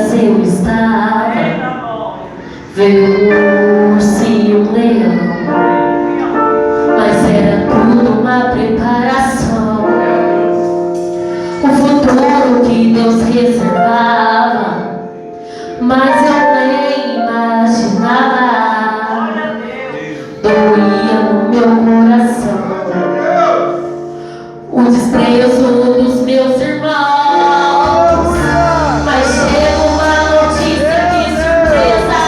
dias eu estava vendo o urso e o leão, mas era tudo uma preparação. O futuro que Deus reservava, mas eu nem imaginava. Doía no meu coração o desprezo dos meus irmãos, mas chega uma notícia de surpresa.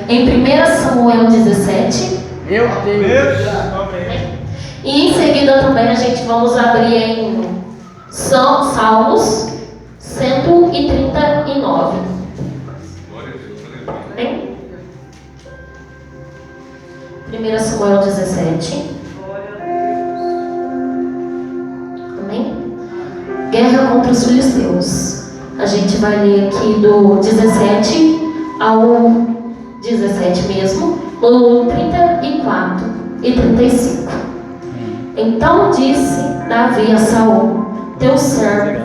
em 1 Samuel 17. Meu Deus. E em seguida também a gente vamos abrir em Salmos 139. Amém? 1 Samuel 17. Amém? Guerra contra os filisteus. A gente vai ler aqui do 17 ao 17 mesmo, no 34 e 35. Então disse Davi a Saul, teu servo,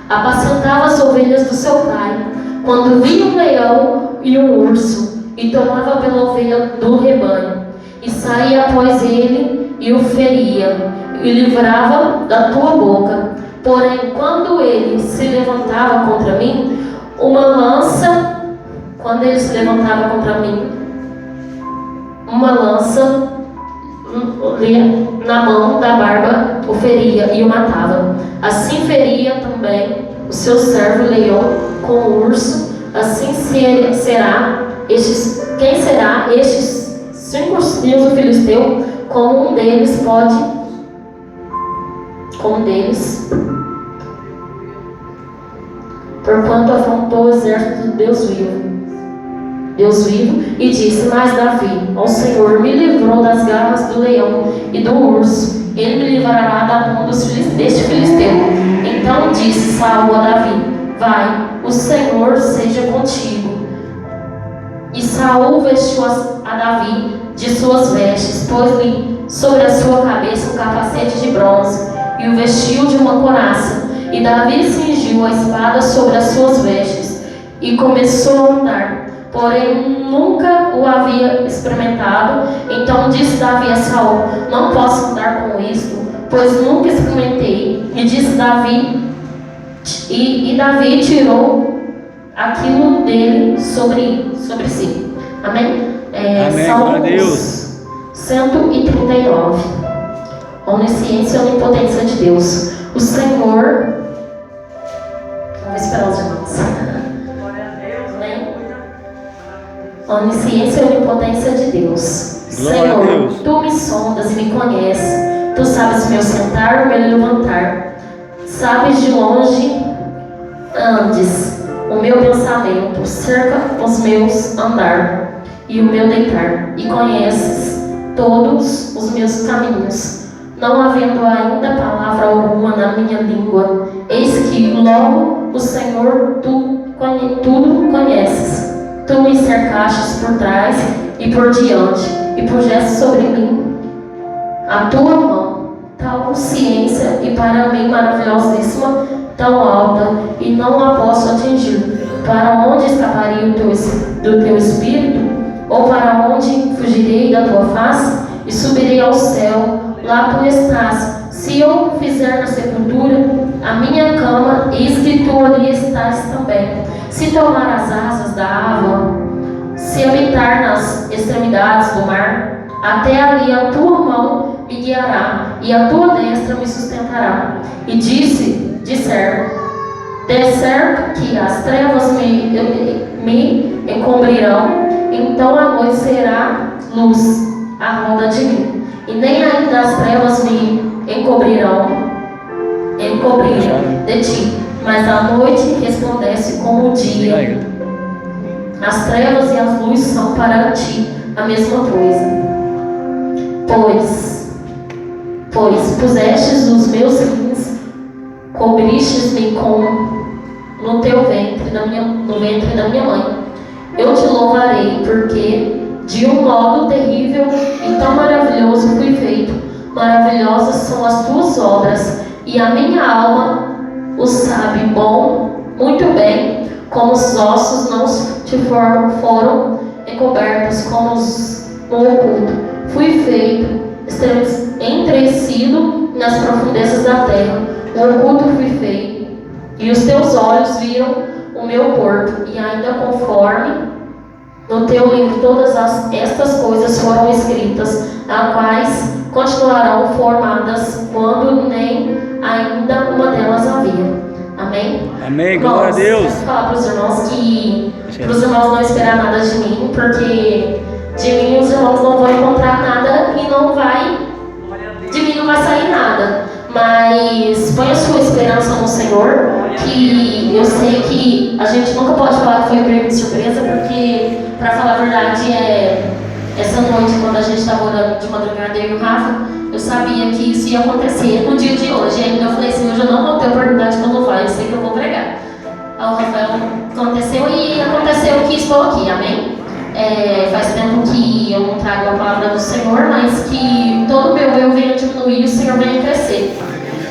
apacentava as ovelhas do seu pai, quando via um leão e um urso, e tomava pela ovelha do rebanho, e saía após ele e o feria, e livrava da tua boca. Porém, quando ele se levantava contra mim, uma lança na mão da barba o feria e o matava. Assim feria também o seu servo leão com o urso. Assim será estes 5 filhos do filisteu, como um deles, porquanto afrontou o exército de Deus vivo, e disse: mas Davi, ao Senhor, me livrou das garras do leão e do urso, ele me livrará da mão deste filisteu. Então disse Saul a Davi: vai, o Senhor seja contigo. E Saul vestiu a Davi de suas vestes, pôs-lhe sobre a sua cabeça um capacete de bronze, e o vestiu de uma couraça. E Davi cingiu a espada sobre as suas vestes, e começou a andar. Porém, nunca o havia experimentado. Então disse Davi a Saul: não posso andar com isto, pois nunca experimentei. E disse Davi, e Davi tirou aquilo dele sobre si. Amém? Amém, glória a Deus. 139. Onisciência e onipotência de Deus. O Senhor. Vamos esperar os irmãos. Onisciência e onipotência de Deus. Glória Senhor, a Deus. tu me sondas e me conheces. Tu sabes meu sentar e meu levantar. Sabes de longe andes o meu pensamento, cerca os meus andar e o meu deitar, e conheces todos os meus caminhos, não havendo ainda palavra alguma na minha língua. Eis que logo o Senhor tudo conheces. Tu me cercastes por trás e por diante, e puseste sobre mim a tua mão, tal ciência, e para mim maravilhosíssima, tão alta, e não a posso atingir. Para onde escaparei do teu espírito? Ou para onde fugirei da tua face? E subirei ao céu, lá tu estás. Se eu fizer na sepultura a minha cama, eis que tu ali estás também. Se tomar as asas da árvore, se habitar nas extremidades do mar, até ali a tua mão me guiará, e a tua destra me sustentará. E disseram, de certo que as trevas me encobrirão, então a noite será luz à roda de mim, e nem ainda as trevas me encobrirão de ti, mas a noite resplandece como o dia. As trevas e as luzes são para ti a mesma coisa. Pois pusestes os meus rins, cobristes-me no teu ventre, no ventre da minha mãe. Eu te louvarei, porque de um modo terrível e tão maravilhoso fui feito. Maravilhosas são as tuas obras, e a minha alma o sabe muito bem, como os ossos não te foram encobertos, como no oculto. Fui feito, entreecido nas profundezas da terra. O oculto fui feito, e os teus olhos viram o meu porto, e ainda conforme no teu livro todas estas coisas foram escritas, as quais continuarão formadas quando nem ainda uma delas havia. Amém? Amém, glória a Deus. Quero falar para os irmãos que para os irmãos não esperar nada de mim, porque de mim os irmãos não vão encontrar nada e de mim não vai sair nada. Mas põe a sua esperança no Senhor, que eu sei que a gente nunca pode falar que foi um prêmio de surpresa, porque, para falar a verdade, essa noite, quando a gente estava orando de madrugada, eu e o Rafa, eu sabia que isso ia acontecer no dia de hoje. E ainda eu falei assim, hoje eu não vou ter oportunidade para louvar, eu sei que eu vou pregar. Aí o Rafael aconteceu e aconteceu que estou aqui, amém? Faz tempo que eu não trago a palavra do Senhor, mas que todo o meu eu venha diminuir e o Senhor venha crescer.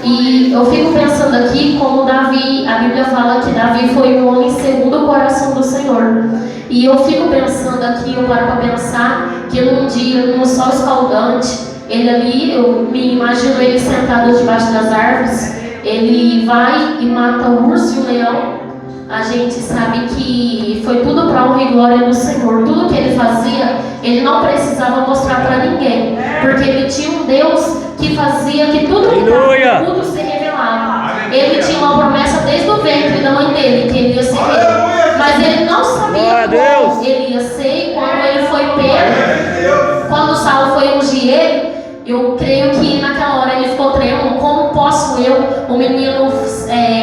E eu fico pensando aqui como Davi, a Bíblia fala que Davi foi um homem segundo o coração do Senhor. E eu fico pensando aqui, eu paro para pensar que num dia, num sol escaldante, ele ali, eu me imagino ele sentado debaixo das árvores, ele vai e mata o urso e o leão. A gente sabe que foi tudo para a honra e glória do Senhor. Tudo que ele fazia, ele não precisava mostrar para ninguém, porque ele tinha um Deus que fazia que tudo que estava tudo se revelava. Ele tinha uma promessa desde o ventre da mãe dele, que ele ia ser rei, mas ele não sabia como ele ia ser. E quando ele foi pego, quando Saulo foi ungir ele, eu creio que naquela hora ele ficou tremendo. Como posso eu, um menino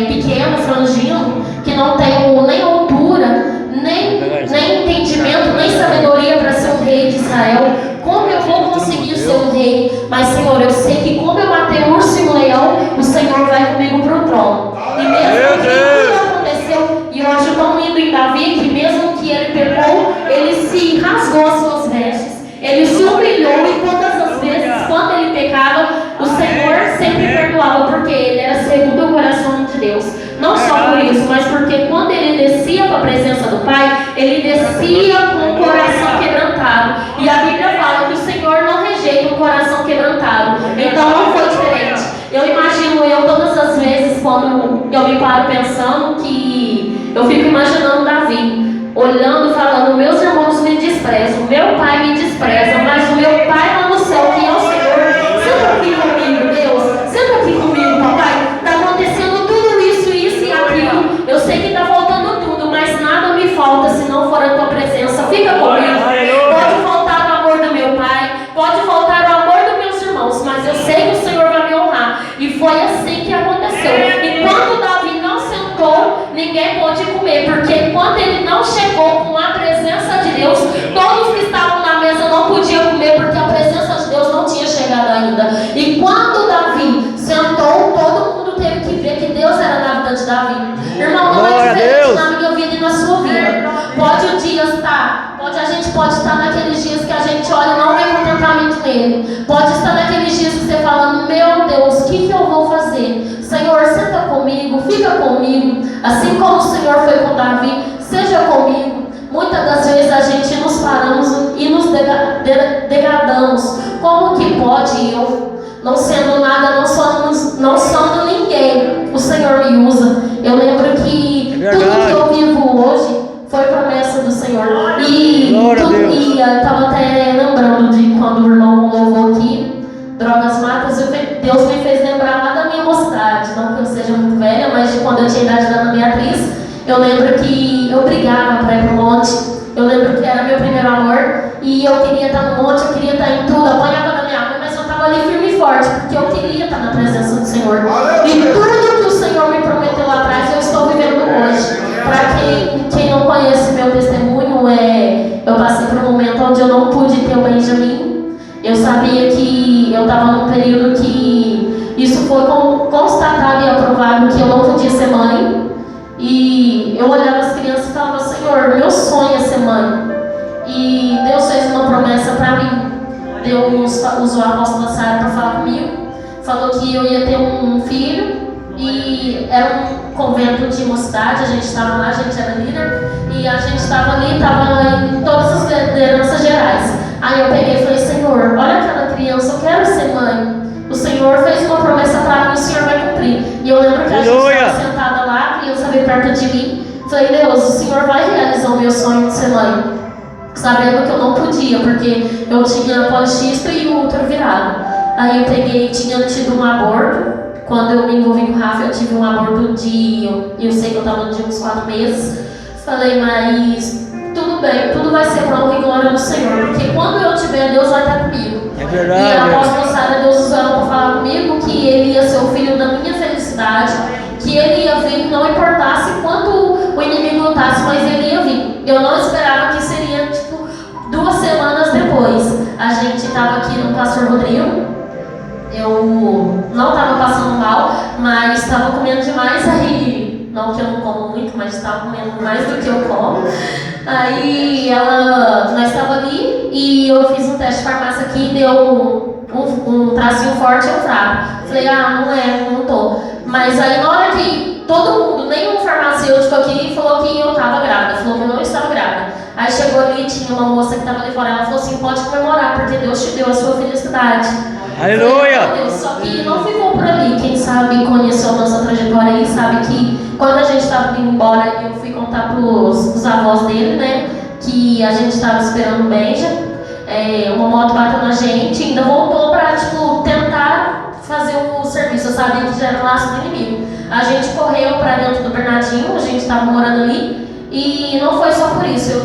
pequeno, frangino, que não tenho nem altura, nem entendimento, nem sabedoria para ser o rei de Israel, como eu vou conseguir ser um rei? Mas, Senhor, eu sei que como eu matei o urso e o leão, o Senhor vai comigo para o trono. E mesmo que tudo aconteceu, e eu acho tão lindo em Davi, que mesmo que ele pecou, ele se rasgou as suas vestes, ele se humilhou, e todas as vezes, quando ele pecava, o Senhor sempre perdoava, porque ele era segundo o coração de Deus. Não só por isso, mas porque quando ele descia para a presença do Pai, ele descia com o coração quebrantado. E a Bíblia fala que o Senhor não rejeita um coração quebrantado. Então não foi diferente. Eu imagino todas as vezes, quando eu me paro pensando, que eu fico imaginando Davi, olhando e falando, meus irmãos me desprezam, meu pai me despreza, mas o meu pai lá no céu, que é o Senhor, senta aqui comigo, Deus, senta aqui comigo, papai. Está acontecendo tudo isso e aquilo. Eu sei que está faltando tudo, mas nada me falta se não for a tua presença. Fica comigo. Pode faltar o amor do meu pai, pode faltar o amor dos meus irmãos, mas eu sei que o Senhor vai me honrar. E foi assim que aconteceu. E quando Davi não sentou, ninguém pôde comer, porque quando ele não chegou com a presença de Deus, todos que estavam na mesa não podiam comer, porque a presença de Deus não tinha chegado ainda. E quando Davi sentou, todo mundo teve que ver que Deus era na vida de Davi. Irmão, não é diferente na minha vida e na sua vida. Pode o dia estar, a gente pode estar naqueles dias que a gente olha e não vê contentamento nele. Pode estar naqueles dias que você fala, meu Deus, o que eu vou fazer? Senhor, senta comigo, fica comigo. Assim como o Senhor foi com Davi, seja comigo. Muitas das vezes a gente nos paramos e nos degradamos. Como que pode eu, não sendo nada, não sendo ninguém, o Senhor me usa? Eu lembro que tudo que eu vivo hoje foi promessa do Senhor. E eu estava até lembrando de quando o irmão louvou aqui, drogas matas, Deus me fez lembrar lá da minha mocidade. Não que eu seja muito velha, mas de quando eu tinha idade da Ana Beatriz. Eu lembro que eu brigava para ir para o monte. Eu lembro que era meu primeiro amor e eu queria estar no monte, eu queria estar em tudo, apanhava da minha mãe, mas eu estava ali firme e forte, porque eu queria estar na presença do Senhor. E tudo que o Senhor me prometeu lá atrás, eu estou vivendo hoje. Para quem não conhece meu testemunho, eu passei por um momento onde eu não pude ter o Benjamin. Eu sabia que eu estava num período que isso foi constatado e aprovado que eu não podia ser mãe. E eu olhava as crianças e falava, Senhor, meu sonho é ser mãe. E Deus fez uma promessa para mim. Deus usou a apóstola Sara para falar comigo. Falou que eu ia ter um filho. E era um convento de mocidade, a gente estava lá, a gente era líder. E a gente estava ali, estava em todas as lideranças gerais. Aí eu peguei e falei, Senhor, olha aquela criança, eu quero ser mãe. O Senhor fez uma promessa para mim, o Senhor vai cumprir. E eu lembro que a gente estava sentada lá, a criança veio perto de mim. Falei, Deus, o Senhor vai realizar o meu sonho de ser mãe. Sabendo que eu não podia, porque eu tinha polixisto e o útero virado. Aí eu peguei, tinha tido um aborto. Quando eu me envolvi com o Rafa, eu tive um aborto eu sei que eu estava de uns 4 meses. Falei, mas tudo bem, tudo vai ser para honra e glória do Senhor, porque quando eu tiver, Deus vai estar comigo. É verdade. E após Sara, Deus usou ela para falar comigo que ele ia ser o filho da minha felicidade, que ele ia vir, não importasse quanto o inimigo lutasse, mas ele ia vir. Eu não esperava que seria, 2 semanas depois. A gente estava aqui no Pastor Rodrigo. Eu não estava passando mal, mas estava comendo demais. Aí, não que eu não como muito, mas estava comendo mais do que eu como. Aí nós estávamos ali e eu fiz um teste de farmácia aqui e deu um tracinho forte e um fraco. Falei, não tô. Mas aí na hora que todo mundo, nenhum farmacêutico aqui falou que eu estava grávida, falou que eu não estava grávida. Aí chegou ali, tinha uma moça que estava ali fora, ela falou assim, pode comemorar, porque Deus te deu a sua felicidade. Aleluia! Deus, só que não ficou por ali. Quem sabe conheceu a nossa trajetória aí, sabe que quando a gente estava indo embora, eu fui contar pros avós dele, né, que a gente estava esperando o Benja, uma moto bateu na gente, ainda voltou para, tentar fazer o serviço. Eu sabia que já era o laço do inimigo. A gente correu para dentro do Bernardinho, a gente estava morando ali. E não foi só por isso,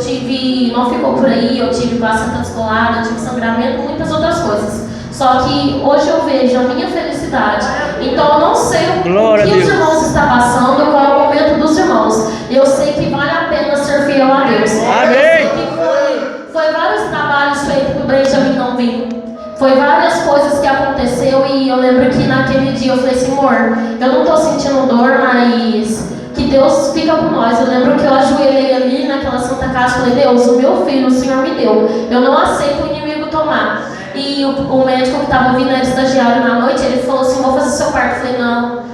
não ficou por aí, eu tive placenta descolada, eu tive sangramento, muitas outras coisas. Só que hoje eu vejo a minha felicidade. Então eu não sei o que os irmãos estão passando, qual é o momento dos irmãos. Eu sei que vale a pena ser fiel a Deus. Amém. Eu sei que foi vários trabalhos feitos para o Benjamin não vir. Foi várias coisas que aconteceu e eu lembro que naquele dia eu falei, Senhor, eu não estou sentindo dor, mas que Deus fica por nós. Eu lembro que eu ajoelhei ali naquela Santa Casa e falei, Deus, o meu filho o Senhor me deu. Eu não aceito o inimigo tomar. E o médico que estava vindo, era estagiário na noite, ele falou assim, vou fazer seu parto. Eu falei, não.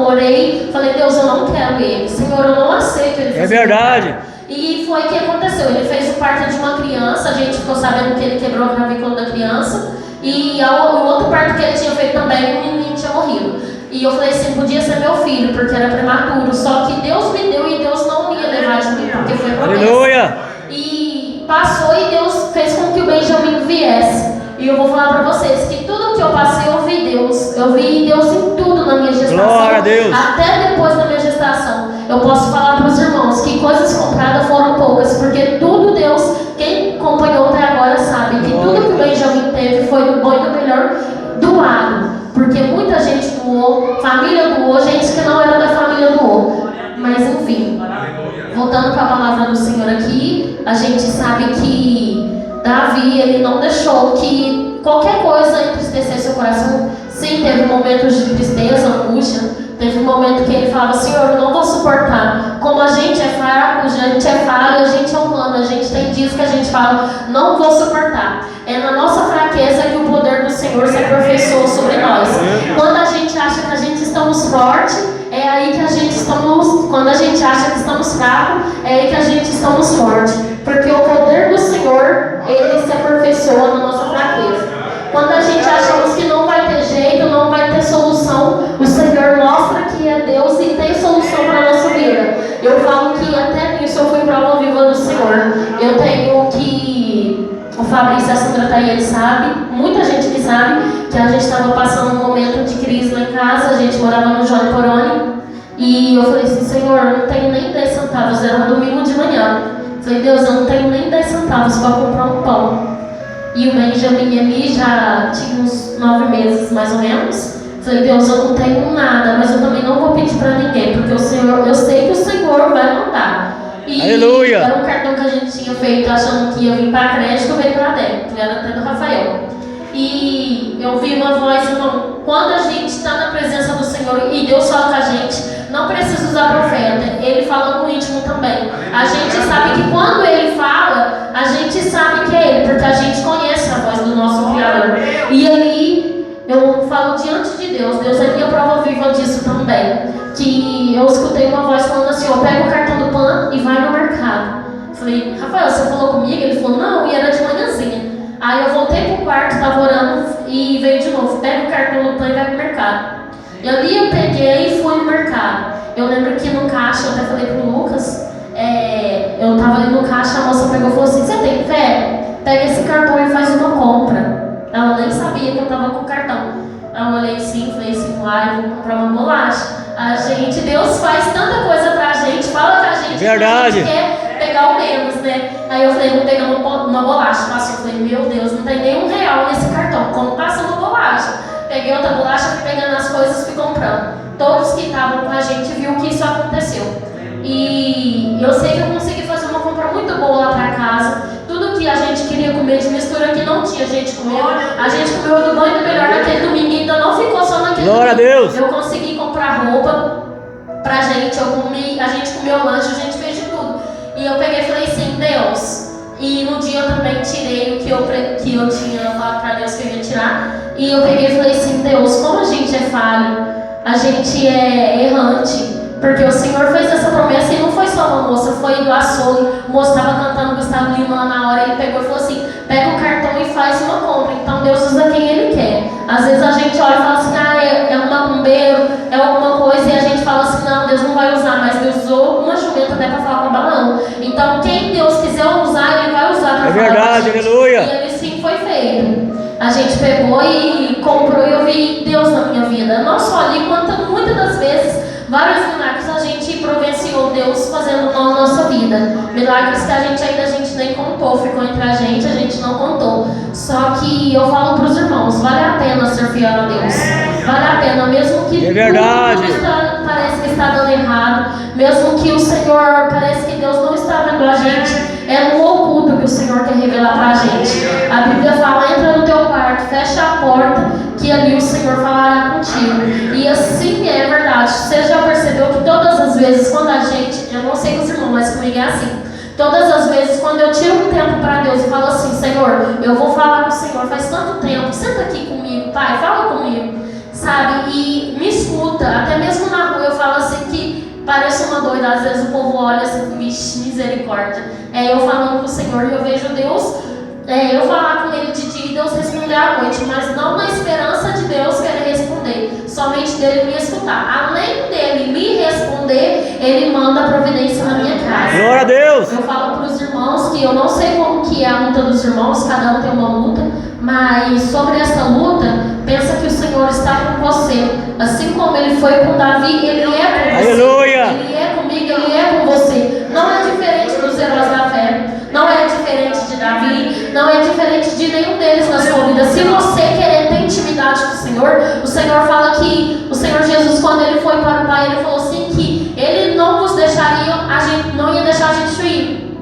Orei, falei, Deus, eu não quero ele. Senhor, eu não aceito ele. É verdade. E foi o que aconteceu. Ele fez o parto de uma criança, a gente ficou sabendo que ele quebrou a clavícula da criança. E o outro parto que ele tinha feito também, o menino tinha morrido. E eu falei assim, podia ser meu filho, porque era prematuro. Só que Deus me deu e Deus não ia levar de mim, porque foi promessa. Aleluia! E passou e Deus fez com que o Benjamin viesse. E eu vou falar para vocês que tudo que eu passei, eu vi Deus. Eu vi Deus em tudo na minha gestação. Glória a Deus. Até depois da minha gestação. Eu posso falar para os irmãos que coisas compradas foram poucas, porque tudo Deus, quem acompanhou até agora sabe que tudo que o Benjamin teve foi do bom e do melhor doado. Porque muita gente doou, família doou, gente que não era da família doou. Mas enfim, voltando para a palavra do Senhor aqui, a gente sabe que Davi, ele não deixou que qualquer coisa entristecesse seu coração. Sim, teve momentos de tristeza, angústia. Teve um momento que ele falava, Senhor, eu não vou suportar. Como a gente é fraco, a gente é falho, a gente é humano. A gente tem dias que a gente fala, não vou suportar. É na nossa fraqueza que o poder do Senhor se aperfeiçoa sobre nós. Quando a gente acha que a gente estamos fortes, é aí que a gente estamos. Quando a gente acha que estamos fracos, é aí que a gente estamos fortes. Porque o poder do Senhor, ele se aperfeiçoa na nossa fraqueza. Quando a gente achamos que não vai ter jeito, não vai ter solução, o Senhor mostra que é Deus e tem solução para a nossa vida. Eu falo que até nisso eu fui prova viva do Senhor. Eu tenho que... O Fabrício e a Sandra tá aí, ele sabe, muita gente que sabe, que a gente estava passando um momento de crise lá em casa, a gente morava no João Poroni, e eu falei assim, Senhor, eu não tenho nem 10 centavos, era um domingo de manhã. Falei, Deus, eu não tenho nem 10 centavos para comprar um pão. E o Benjamin ali já tinha uns 9 meses, mais ou menos. Falei, Deus, eu não tenho nada, mas eu também não vou pedir para ninguém, porque o Senhor, eu sei que o Senhor vai mandar. E aleluia! Era um cartão que a gente tinha feito achando que ia vir para crédito, veio para débito, era até do Rafael. E eu vi uma voz, irmão, quando a gente está na presença do Senhor e Deus fala com a gente, não precisa usar profeta, Ele fala no íntimo também. A gente sabe que quando Ele fala, a gente sabe que é Ele, porque a gente conhece a voz do nosso Criador. E ali, eu falo diante de Deus, Deus é minha prova viva disso também. Que eu escutei uma voz falando assim, ó, pega o cartão do PAN e vai no mercado. Falei, Rafael, você falou comigo? Ele falou, não, e era de manhãzinha. Aí eu voltei pro quarto, estava orando e veio de novo, pega o cartão do PAN e vai pro mercado. E ali eu peguei e fui no mercado. Eu lembro que no caixa, eu até falei pro Lucas, eu tava ali no caixa, a moça pegou e falou assim, você tem fé? Pega esse cartão e faz uma compra. Ela nem sabia que eu tava com o cartão. Eu olhei assim, falei assim, eu vou comprar uma bolacha. Deus faz tanta coisa pra gente, fala com a gente gente, Verdade. a gente quer pegar o menos, né? Aí eu falei, vou pegar uma bolacha. Passou, eu falei, meu Deus, não tem nem R$1 nesse cartão. Como passa uma bolacha? Peguei outra bolacha, fui pegando as coisas, fui comprando. Todos que estavam com a gente viu que isso aconteceu. E eu sei que eu consegui fazer uma compra muito boa lá pra casa. Tudo que a gente queria comer de mistura que não tinha, a gente comeu. A gente comeu do bom e do melhor naquele domingo e ainda não ficou só naquele Glória domingo. a Deus. Eu consegui comprar roupa pra gente, a gente comeu lanche, a gente fez de tudo. E eu peguei e falei assim, Deus. E no dia eu também tirei o que eu tinha falado pra Deus que eu ia tirar. E eu peguei e falei assim, Deus, como a gente é falho, a gente é errante. Porque o Senhor fez essa promessa e não foi só uma moça, foi do açougue. O moço estava cantando Gustavo Lima lá na hora, ele pegou e falou assim, pega o cartão e faz uma compra. Então Deus usa quem Ele quer. Às vezes a gente olha e fala assim, é um macumbeiro, é alguma coisa, e a gente fala assim, não, Deus não vai usar, mas Deus usou uma jumenta até para falar com o balão. Então quem Deus quiser usar, Ele vai usar para falar. É verdade, aleluia. E ele sim foi feito. A gente pegou e comprou e eu vi Deus na minha vida. Não só ali, quanto muitas das vezes, vários milagres a gente providenciou Deus fazendo na nossa vida. Milagres que a gente nem contou, ficou entre a gente não contou. Só que eu falo para os irmãos, vale a pena ser fiel a Deus. Vale a pena, mesmo que é verdade. tudo parece que está dando errado, mesmo que o Senhor, parece que Deus não está vendo a gente, é no oculto que o Senhor quer revelar para a gente. A Bíblia fala, entra no teu quarto, fecha a porta, que ali o Senhor falará contigo. E assim é verdade. Você já percebeu que todas as vezes quando a gente, eu não sei com os irmãos, mas comigo é assim. Todas as vezes quando eu tiro um tempo para Deus e falo assim, Senhor, eu vou falar com o Senhor, faz tanto tempo, senta aqui comigo, Pai, fala comigo, sabe? E me escuta, até mesmo na rua eu falo assim que parece uma doida, às vezes o povo olha assim, vixe, misericórdia. Eu falando com o Senhor e eu vejo Deus, eu falar com Ele de dia e Deus responder à noite, mas não na esperança de Deus querer responder, somente dele me escutar. Além dele me responder, Ele manda a providência na minha casa. Glória a Deus. Eu falo para os irmãos que eu não sei como que é a luta dos irmãos, cada um tem uma luta, mas sobre essa luta, pensa que o Senhor está com você. Assim como Ele foi com Davi, Ele é com você. Aleluia. Ele é comigo, Ele é com você. Não é diferente dos heróis da fé. Não é diferente de Davi, não é diferente de nenhum deles na sua vida. Se você querer ter intimidade com o Senhor fala que o Senhor Jesus, quando Ele foi para o Pai, Ele falou assim que Ele não nos deixaria, não ia deixar a gente ir.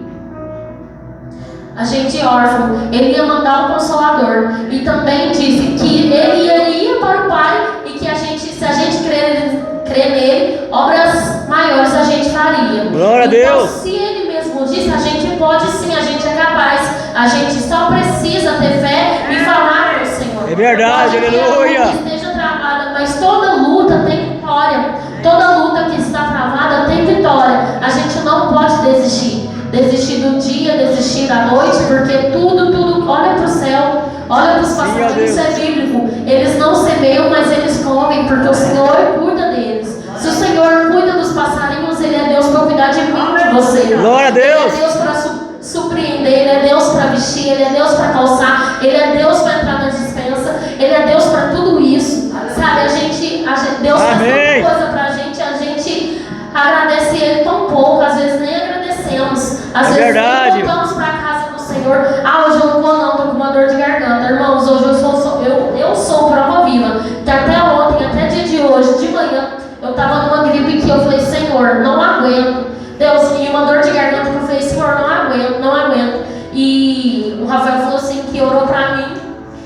A gente órfão, Ele ia mandar um Consolador. E também disse que Ele iria para o Pai e que se a gente crer nele, obras maiores a gente faria. Glória a Deus. Se Ele mesmo disse, a gente pode sim, a gente é capaz. A gente só precisa ter fé e falar com o Senhor. É verdade, aleluia. A luta esteja travada, mas toda luta tem vitória. Toda luta que está travada tem vitória. A gente não pode desistir. Desistir do dia, desistir da noite, porque tudo, olha para o céu, olha para os passarinhos, isso é bíblico. Eles não semeiam, mas eles comem, porque o Senhor cuida deles. Se o Senhor cuida dos passarinhos, Ele é Deus para cuidar de mim, de você. Glória a Deus. Ele é Deus para surpreender, Ele é Deus para vestir, Ele é Deus para calçar, Ele é Deus para entrar na dispensa, Ele é Deus para tudo isso. Sabe, Deus faz tanta coisa para a gente agradece Ele tão pouco, às vezes nem agradecemos. Às vezes nem voltamos para a casa do Senhor. Hoje eu não vou não, estou com uma dor de garganta. Irmãos, hoje eu sou prova viva. Que até ontem, até dia de hoje, de manhã, eu estava numa gripe que eu falei, Senhor, não aguento. Deus, e uma dor de garganta que eu falei, Senhor, não aguento. E o Rafael falou assim, que orou para mim.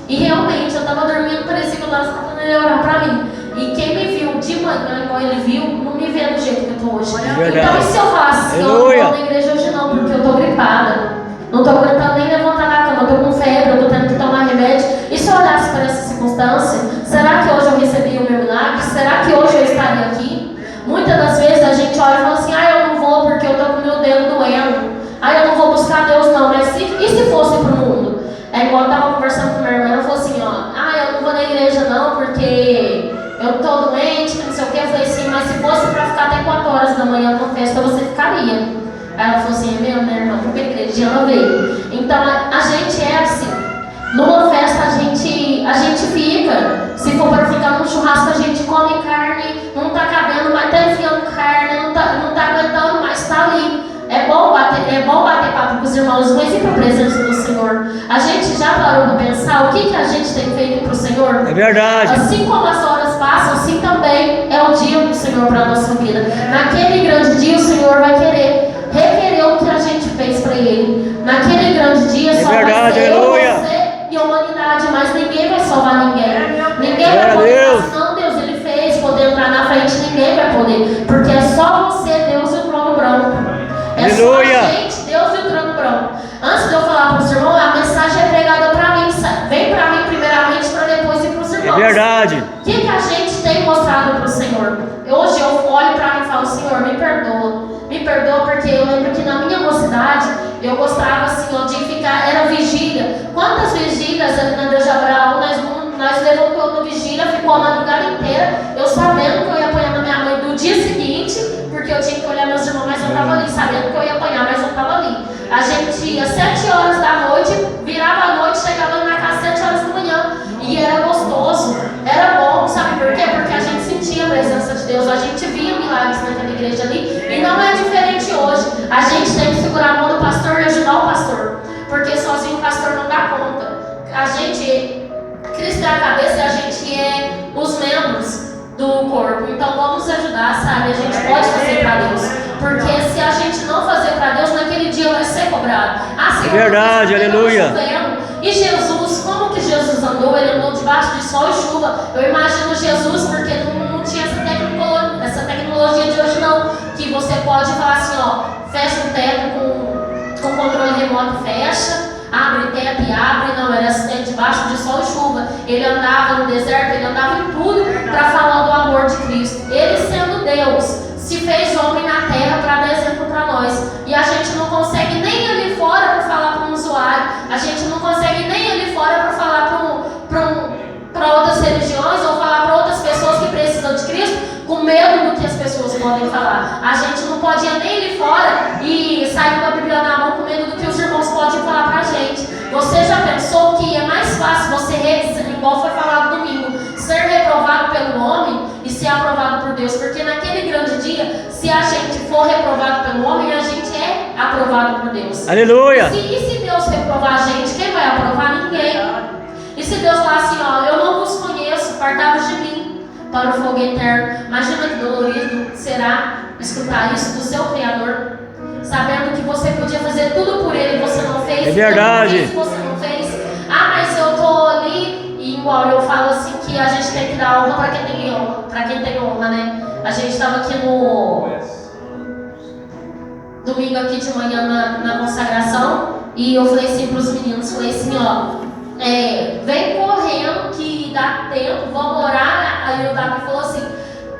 E realmente, eu estava dormindo, parecia que eu estava escutando ele orar para mim. E quem me viu de manhã, igual ele viu, não me vê do jeito que eu estou hoje. Então, e se eu falar assim, eu não vou na igreja hoje não, porque eu estou gripada. Não estou aguentando nem levantar da cama, eu estou com febre, eu estou tendo que tomar remédio. E se eu olhasse para essa circunstância, será que hoje eu recebi o meu milagre? Será que hoje eu estaria aqui? Muitas das vezes a gente olha e fala assim, eu não vou porque eu estou com o meu dedo doendo. Eu não vou buscar Deus não, mas e se fosse para o mundo? É igual eu estava conversando com minha irmã, ela falou assim, eu não vou na igreja não, porque eu estou doente, não sei o que. Eu falei assim, mas se fosse para ficar até 4 horas da manhã numa festa, você ficaria. Aí ela falou assim, minha irmã, porque a igreja ela veio. Então a gente é assim, numa festa a gente fica, se for para ficar num churrasco a gente come carne, não está cabendo, mas está enfiando carne, não tá aguentando, mas está ali. os irmãos, mas ir para a presença do Senhor. A gente já parou para pensar o que a gente tem feito para o Senhor? É verdade. Assim como as horas passam, assim também é o dia do Senhor para a nossa vida. Naquele grande dia o Senhor vai requerer o que a gente fez para Ele. Naquele grande dia só vai ser eu, você e a humanidade, mas ninguém vai salvar ninguém. Ninguém vai poder falar assim, não, Deus, Ele fez, poder entrar na frente, ninguém vai poder. Porque é só você, Deus e o trono branco. É só a gente, Deus e o trono branco. Antes de eu falar para os irmãos, a mensagem é pregada para mim. Vem para mim primeiramente, para depois ir para os irmãos. É verdade. O que a gente tem mostrado para o Senhor? Hoje eu olho para mim e falo, Senhor, me perdoa. Me perdoa porque eu lembro que na minha mocidade eu gostava assim, de ficar, era vigília. Quantas vigílias ali na Deus de Abraão, nós levantamos na vigília, ficou a madrugada inteira, eu sabendo que eu ia apanhar na minha mãe no dia seguinte, porque eu tinha que olhar meus irmãos, mas eu estava ali, sabendo que eu ia apanhar, mas eu estava ali. A gente ia 7 horas da noite, virava a noite, chegava na casa 7 horas da manhã, e era gostoso, era bom, sabe por quê? Porque a gente sentia a presença de Deus, a gente via milagres naquela igreja ali, e não é diferente hoje. A gente tem que segurar a mão do pastor e ajudar o pastor, porque sozinho o pastor não dá conta. A gente, Cristo é a cabeça e a gente é os membros do corpo, então vamos ajudar, sabe? A gente pode fazer para Deus, porque se a gente não fazer para Deus, naquele dia vai ser cobrado. É verdade, aleluia. E Jesus, como que Jesus andou? Ele andou debaixo de sol e chuva. Eu imagino Jesus, porque não tinha essa tecnologia de hoje não, que você pode falar assim, fecha o teto com controle remoto, fecha, abre o teto e abre. Não, era debaixo de sol e chuva. Ele andava no deserto, ele andava em tudo para falar do amor de Cristo. Ele sendo Deus, se fez homem na terra para dar exemplo para nós. E a gente não consegue nem ali fora para falar para um usuário, a gente não consegue nem ali fora para falar para outras religiões ou falar para outras pessoas que precisam de Cristo, com medo do que as pessoas podem falar. A gente não pode ir nem ali fora e sair com a Bíblia na mão com medo do que os irmãos podem falar para a gente. Você já pensou que é mais fácil você, igual foi falado domingo, ser reprovado pelo homem e ser aprovado por Deus? Porque naquele grande dia, se a gente for reprovado pelo homem, a gente é aprovado por Deus. Aleluia! E se Deus reprovar a gente, quem vai aprovar? Ninguém. E se Deus falar assim, eu não vos conheço, apartai-vos de mim para o fogo eterno. Imagina que dolorido será escutar isso do seu Criador, sabendo que você podia fazer tudo por Ele e você não fez. É verdade. Você não fez. Mas eu tô ali, e igual eu falo assim, que a gente tem que dar honra para quem tem honra, né? A gente estava aqui no domingo aqui de manhã na consagração, e eu falei assim para os meninos, falei assim, vem correndo que dá tempo, vamos orar. Aí o Davi falou assim,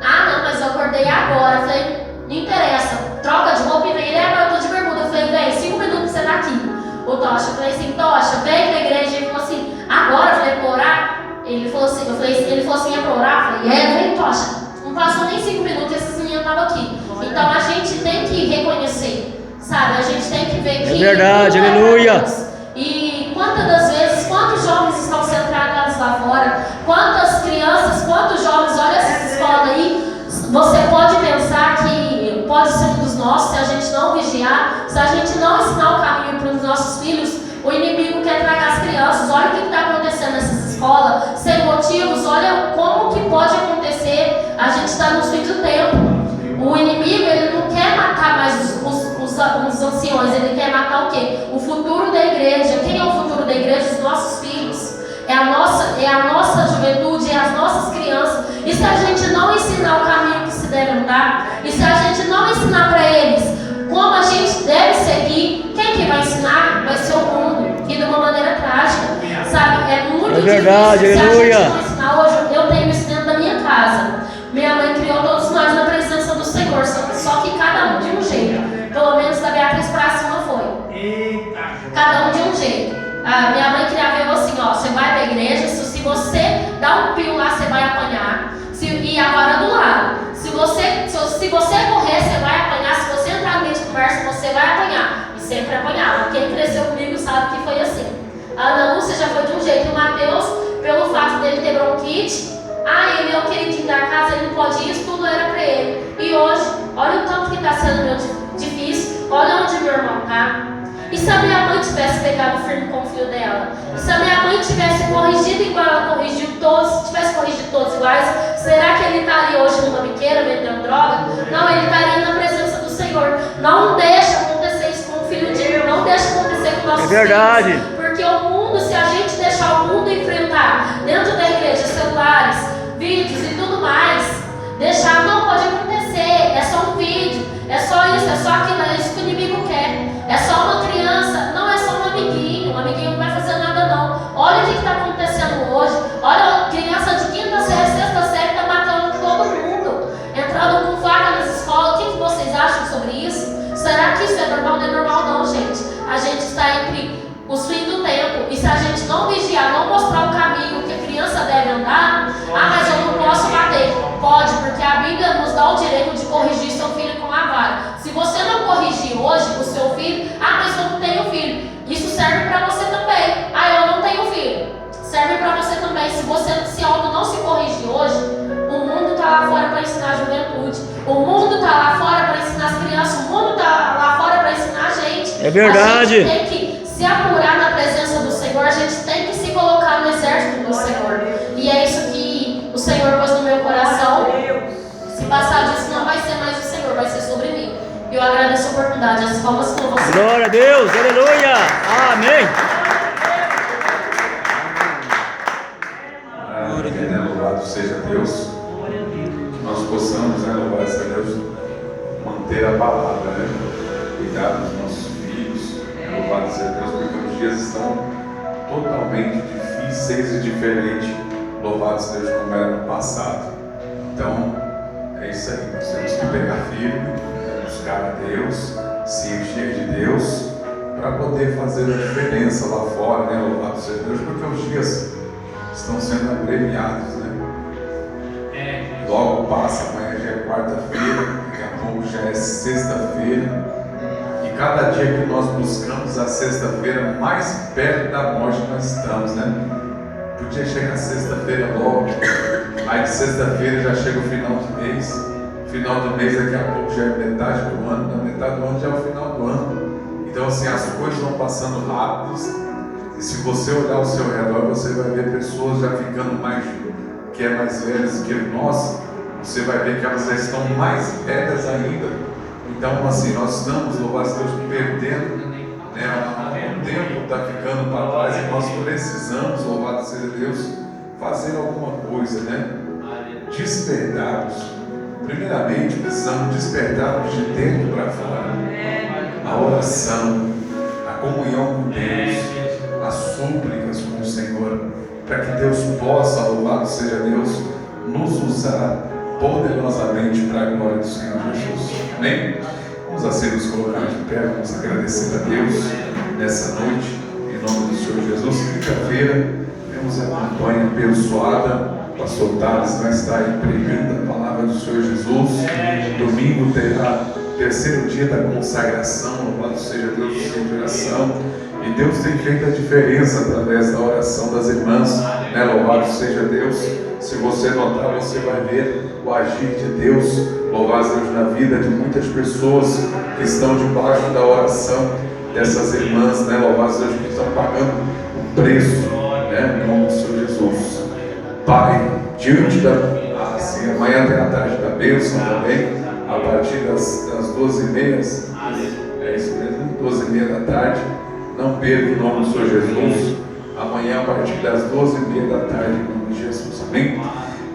não, mas eu acordei agora. Eu falei, não interessa, troca de roupa e vem. Ele, mas eu tô de bermuda. Eu falei, vem, 5 minutos você tá aqui. O Tocha, eu falei assim, Tocha, vem pra igreja. Ele falou assim, agora? Eu falei, pra orar? Ele falou assim, ele falou assim, é pra orar? Eu falei, vem, Tocha. Não passou nem 5 minutos, esses meninos estavam aqui. Então a gente tem que reconhecer, sabe? A gente tem que ver que... É verdade, aleluia. E quantos jovens estão centrados lá fora? Quantas crianças, quantos jovens, olha essa escola aí. Você pode pensar que pode ser um dos nossos, se a gente não vigiar, se a gente não ensinar o caminho para os nossos filhos. O inimigo quer tragar as crianças. Olha o que está acontecendo nessas escolas, sem motivos. Olha como que pode acontecer. A gente está no fim do tempo. O inimigo, ele não quer matar mais os anciões, ele quer matar o quê? O futuro da igreja. Quem é o futuro da igreja? Os nossos filhos. É a nossa juventude, é as nossas crianças. E se a gente não ensinar o caminho que se deve andar, e se a gente não ensinar para eles como a gente deve seguir, quem que vai ensinar? Vai ser o mundo. E de uma maneira trágica, sabe? É muito verdade, difícil. aleluia. Se a gente não ensinar hoje, eu tenho isso dentro da minha casa. Minha mãe criou todos nós na presença do Senhor, só que cada um de um jeito. Pelo menos da Beatriz pra cima foi. Cada um de um jeito. A minha mãe criava eu assim, você vai pra igreja, se você dá um pio lá, você vai apanhar. E a vara do lado. Se você correr, você vai apanhar. Se você entrar no meio de conversa, você vai apanhar. E sempre apanhava. Quem cresceu comigo sabe que foi assim. A Ana Lúcia já foi de um jeito. O Mateus, pelo fato dele ter bronquite, ele é o queridinho da casa, ele não pode ir, isso tudo era pra ele. E hoje, olha o tanto que está sendo meu difícil. Olha onde meu irmão está. E se a minha mãe tivesse pegado firme com o filho dela? E se a minha mãe tivesse corrigido igual ela corrigiu todos, tivesse corrigido todos iguais, será que ele estaria hoje numa biqueira vendendo droga? Não, ele estaria na presença do Senhor. Não deixa acontecer isso com o filho de Deus, não deixa acontecer com nossos filhos. É verdade. Porque o mundo, se a gente deixar o mundo enfrentar dentro da igreja, celulares, vídeos e tudo mais, deixar não pode acontecer. É só um vídeo, é só isso, é só aquilo, é isso que o inimigo quer. É só uma criança, não é só um amiguinho não vai fazer nada não. Olha o que está acontecendo hoje. Olha, criança de quinta série, sexta série está matando todo mundo, entrando com faca nas escolas. O que vocês acham sobre isso? Será que isso é normal? Não é normal não, gente. A gente está entre os fins do tempo, e se a gente não vigiar, não mostrar o caminho que a criança deve andar, mas eu não posso bater. Pode, porque a Bíblia nos dá o direito de corrigir seu filho com a vara. Se você não corrigir hoje o seu filho, mas eu não tenho filho, isso serve para você também. Eu não tenho filho, serve para você também. Se você não se corrigir hoje, o mundo está lá fora para ensinar a juventude, o mundo está lá fora para ensinar as crianças, o mundo está lá fora para ensinar a gente. É verdade. A gente tem que se apurar na presença do Senhor, a gente tem que se colocar no exército do Senhor. E é isso que o Senhor pôs no meu coração. Se passar disso, não vai ser mais o Senhor, vai ser sobre mim. E eu agradeço a oportunidade, as palmas com você. Glória a Deus, aleluia, amém. Louvado seja Deus. Que nós possamos, louvado seja Deus, manter a palavra, cuidar dos nossos filhos, louvado seja Deus, porque os dias estão totalmente difíceis e diferentes, louvado seja Deus, como era no passado. Então, é isso aí, nós temos que pegar firme, buscar a Deus, se encher de Deus, para poder fazer a diferença lá fora, louvado seja Deus, porque os dias estão sendo abreviados, Logo passa, amanhã já é quarta-feira, daqui a pouco já é sexta-feira, e cada dia que nós buscamos a sexta-feira, mais perto da morte nós estamos, Podia chegar sexta-feira logo, aí de sexta-feira já chega o final do mês daqui a pouco já é metade do ano, na metade do ano já é o final do ano. Então assim, as coisas vão passando rápidas, e se você olhar ao seu redor, você vai ver pessoas já ficando mais velhas que nós, você vai ver que elas já estão mais velhas ainda. Então assim, nós estamos, louvado Deus, perdendo, o tempo está ficando para trás, e nós precisamos, louvado seja Deus, fazer alguma coisa, despertarmos. Primeiramente, precisamos despertarmos de dentro para fora. A oração, a comunhão com Deus, as súplicas com o Senhor, para que Deus possa, louvado seja Deus, nos usar poderosamente para a glória do Senhor Jesus. Amém? Vamos assim nos colocar de pé, vamos agradecer a Deus nessa noite, em nome do Senhor Jesus. Quinta-feira, temos a campanha abençoada. O pastor Thales vai estar aí pregando a palavra do Senhor Jesus. Domingo terá o terceiro dia da consagração, louvado seja Deus, de oração. E Deus tem feito a diferença através da oração das irmãs, louvado seja Deus. Se você notar, você vai ver o agir de Deus, louvado seja Deus, na vida de muitas pessoas que estão debaixo da oração dessas irmãs, louvado seja Deus, que estão pagando o preço, em nome do Senhor Jesus. Pai, diante assim, amanhã até a tarde da bênção também, a partir das 12h30, é isso mesmo, 12h30 da tarde. Não perca, em nome do Senhor Jesus. Amanhã, a partir das 12h30 da tarde, em nome de Jesus. Amém?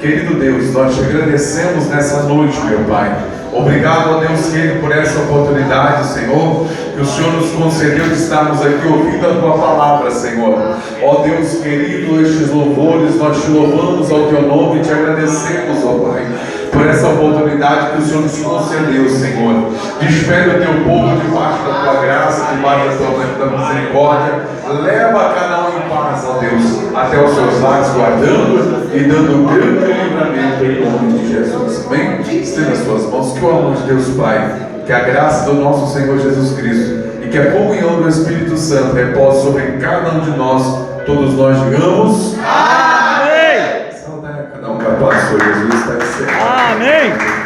Querido Deus, nós te agradecemos nessa noite, meu Pai. Obrigado, a Deus querido, por essa oportunidade, Senhor, que o Senhor nos concedeu de estarmos aqui ouvindo a Tua palavra, Senhor. Ó Deus querido, estes louvores, nós te louvamos ao Teu nome e te agradecemos, ó Pai, por essa oportunidade que o Senhor nos concedeu, Senhor. Despede o Teu povo debaixo da Tua graça, debaixo da Tua misericórdia. Leva cada um em paz, ó Deus, até os seus lares, guardando e dando grande livramento em nome de Jesus. Amém? Estenda as suas mãos, que o amor de Deus Pai, que a graça do nosso Senhor Jesus Cristo e que a comunhão do Espírito Santo repose sobre cada um de nós. Todos nós digamos amém. Saudade a cada um, que a paz do Senhor Jesus está encerrado. Amém.